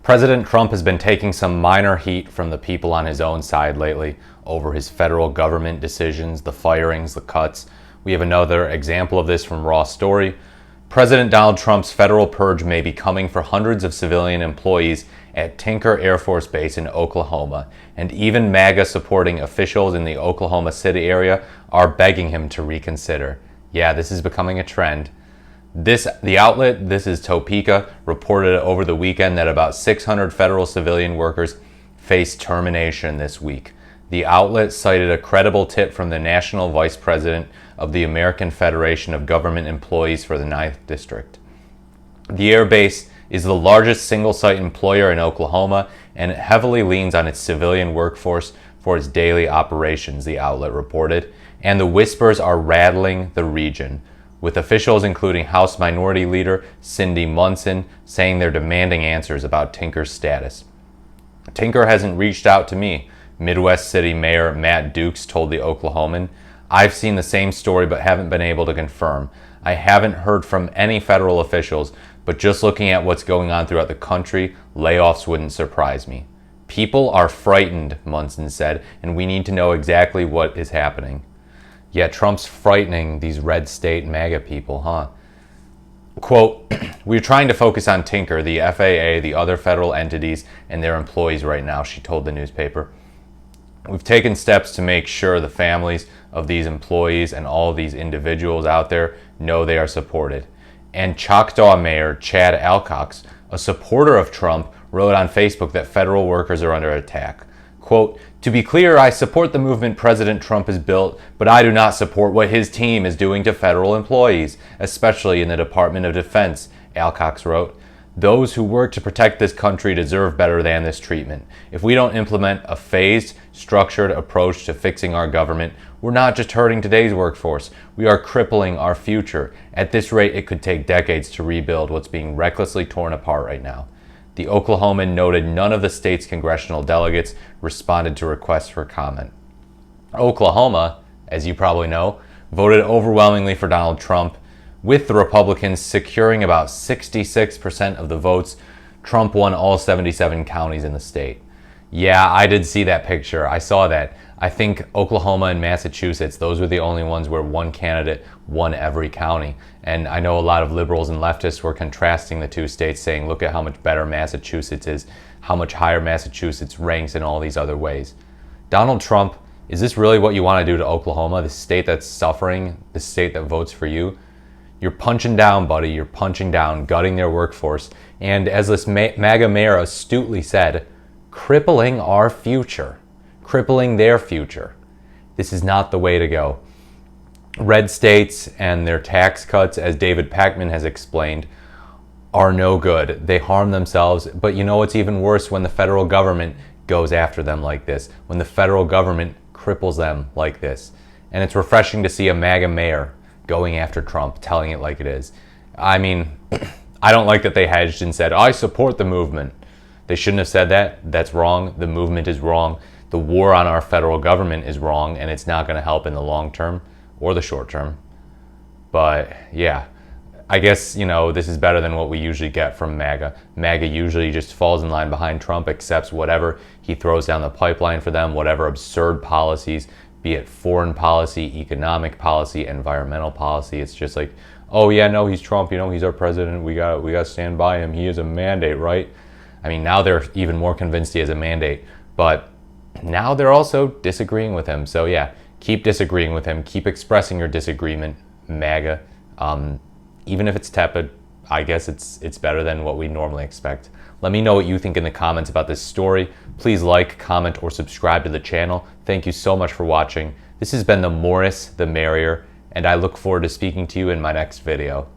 President Trump has been taking some minor heat from the people on his own side lately over his federal government decisions, the firings, the cuts. We have another example of this from Raw Story. President Donald Trump's federal purge may be coming for hundreds of civilian employees at Tinker Air Force Base in Oklahoma, and even MAGA supporting officials in the Oklahoma City area are begging him to reconsider. Yeah, this is becoming a trend. The outlet, this is Topeka, reported over the weekend that about 600 federal civilian workers face termination this week. The outlet cited a credible tip from the National Vice President of the American Federation of Government Employees for the 9th District. The air base is the largest single-site employer in Oklahoma, and it heavily leans on its civilian workforce for its daily operations, the outlet reported, and the whispers are rattling the region, with officials including House Minority Leader Cindy Munson saying they're demanding answers about Tinker's status. Tinker hasn't reached out to me, Midwest City Mayor Matt Dukes told the Oklahoman. I've seen the same story but haven't been able to confirm. I haven't heard from any federal officials, but just looking at what's going on throughout the country, layoffs wouldn't surprise me. People are frightened, Munson said, and we need to know exactly what is happening. Yet Trump's frightening these red state MAGA people, huh? Quote, we're trying to focus on Tinker, the FAA, the other federal entities, and their employees right now, she told the newspaper. We've taken steps to make sure the families of these employees and all of these individuals out there know they are supported. And Choctaw Mayor Chad Alcox, a supporter of Trump, wrote on Facebook that federal workers are under attack. Quote, to be clear, I support the movement President Trump has built, but I do not support what his team is doing to federal employees, especially in the Department of Defense, Alcox wrote. Those who work to protect this country deserve better than this treatment. If we don't implement a phased, structured approach to fixing our government, we're not just hurting today's workforce, we are crippling our future. At this rate, it could take decades to rebuild what's being recklessly torn apart right now. The Oklahoman noted none of the state's congressional delegates responded to requests for comment. Oklahoma, as you probably know, voted overwhelmingly for Donald Trump, with the Republicans securing about 66% of the votes. Trump won all 77 counties in the state. Yeah, I did see that picture. I saw that. I think Oklahoma and Massachusetts, those were the only ones where one candidate won every county. And I know a lot of liberals and leftists were contrasting the two states, saying, look at how much better Massachusetts is, how much higher Massachusetts ranks in all these other ways. Donald Trump, is this really what you want to do to Oklahoma, the state that's suffering, the state that votes for you? You're punching down, buddy. You're punching down, gutting their workforce. And as this MAGA mayor astutely said, crippling our future, crippling their future. This is not the way to go. Red states and their tax cuts, as David Pakman has explained, are no good. They harm themselves, but you know what's even worse? When the federal government goes after them like this, when the federal government cripples them like this. And it's refreshing to see a MAGA mayor going after Trump, telling it like it is. I mean, I don't like that they hedged and said, I support the movement. They shouldn't have said that. That's wrong. The movement is wrong. The war on our federal government is wrong, and it's not going to help in the long term or the short term. But yeah, I guess, you know, this is better than what we usually get from MAGA. MAGA usually just falls in line behind Trump, accepts whatever he throws down the pipeline for them, whatever absurd policies, be it foreign policy, economic policy, environmental policy. It's just like, oh yeah, no, he's Trump, you know, he's our president. We got to stand by him. He is a mandate, right? I mean, now they're even more convinced he is a mandate, but now they're also disagreeing with him. So yeah, keep disagreeing with him. Keep expressing your disagreement, MAGA. Even if it's tepid, I guess it's better than what we normally expect. Let me know what you think in the comments about this story. Please like, comment, or subscribe to the channel. Thank you so much for watching. This has been the Morris the Merrier, and I look forward to speaking to you in my next video.